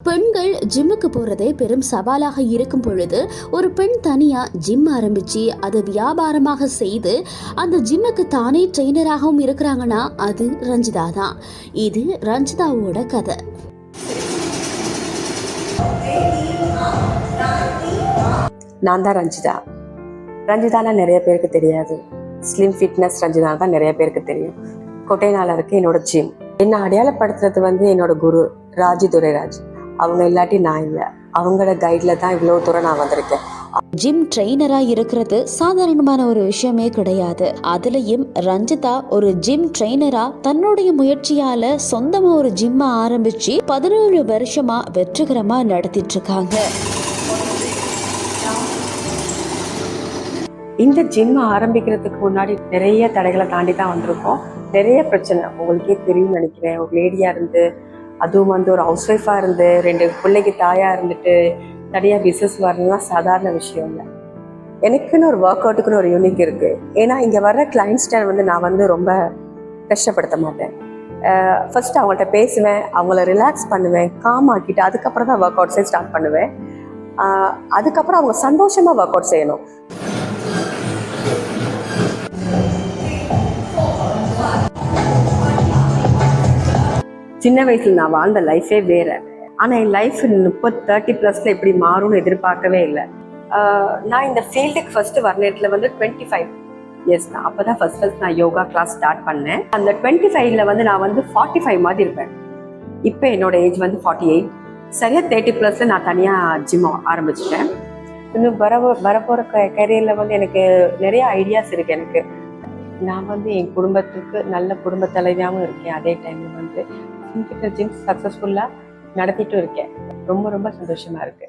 பெண்கள் ஜிம்முக்கு போறதே பெரும் சவாலாக இருக்கும் பொழுது ஒரு பெண் தனியா ஜிம் ஆரம்பிச்சு அதை வியாபாரமாக செய்து அந்த ஜிம்முக்கு தானே ட்ரெயினராகவும் இருக்கிறாங்கன்னா அது ரஞ்சிதா தான். இது ரஞ்சிதாவோட கதை. நான் தான் ரஞ்சிதா. ரஞ்சிதானா நிறைய பேருக்கு தெரியாது. ஸ்லிம் ஃபிட்னஸ் ரஞ்சிதா தான் நிறைய பேருக்கு தெரியும். கொட்டைநாள இருக்கு என்னோட ஜிம். என்ன அடையாளப்படுத்துறது என்னோட குரு ராஜி துரைராஜ். அவங்க இல்லாட்டி நான் இல்லை. அவங்களோட கைடில் தான் இவ்வளோ தூரம் நான் வந்திருக்கேன். ஜிம் ட்ரெயினரா இருக்கிறது சாதாரணமான ஒரு விஷயமே கிடையாது. அதுலயும் ரஞ்சிதா ஒரு ஜிம் ட்ரெயினரா தன்னுடைய முயற்சியால சொந்தமா ஒரு ஜிம்மை ஆரம்பிச்சு 17 வருஷமா வெற்றிகரமா நடத்திட்டு இருக்காங்க. இந்த ஜிம் ஆரம்பிக்கிறதுக்கு முன்னாடி நிறைய தடைகளை தாண்டி தான் வந்திருக்கோம். நிறைய பிரச்சனை உங்களுக்கே தெரியும் நினைக்கிறேன். ஒரு லேடியா இருந்து, அதுவும் ஒரு ஹவுஸ் ஒய்ஃபா இருந்து, 2 பிள்ளைக்கு தாயா இருந்துட்டு தனியாக பிஸ்னஸ் வரணும்னா சாதாரண விஷயம் இல்லை. எனக்குன்னு ஒரு ஒர்க் அவுட்டுக்குன்னு ஒரு யூனிக் இருக்கு. ஏன்னா இங்கே வர்ற கிளைண்ட்ஸ்ட நான் ரொம்ப கஷ்டப்படுத்த மாட்டேன். ஃபர்ஸ்ட் அவங்கள்ட்ட பேசுவேன், அவங்கள ரிலாக்ஸ் பண்ணுவேன், காம் ஆக்கிட்டு அதுக்கப்புறம் தான் ஒர்க் அவுட்ஸே ஸ்டார்ட் பண்ணுவேன். அதுக்கப்புறம் அவங்க சந்தோஷமா ஒர்க் அவுட் செய்யணும். சின்ன வயசுல நான் வாழ்ந்த லைஃபே வேற. ஆனா என் லைஃப் 30-30+ எப்படி மாறும்னு எதிர்பார்க்கவே இல்லை. நான் இந்த ஃபீல்டுக்கு ஃபர்ஸ்ட் வர நேரத்துல 25 இயர்ஸ் தான். அப்பதான் ஃபர்ஸ்ட் நான் யோகா கிளாஸ் ஸ்டார்ட் பண்ணேன். அந்த 25ல நான் 45 மாதிரி இருப்பேன். இப்போ என்னோட ஏஜ் 48. சரியா 30+ல நான் தனியா ஜிம் ஆரம்பிச்சிட்டேன். இன்னும் வரப்போற கரியர்ல எனக்கு நிறைய ஐடியாஸ் இருக்கு. எனக்கு நான் என் குடும்பத்துக்கு நல்ல குடும்ப தலைவியாகவும் இருக்கேன். அதே டைம்ல ஜிம் சக்சஸ்ஃபுல்லா நடத்திட்டும் இருக்கேன். ரொம்ப ரொம்ப சந்தோஷமா இருக்கு.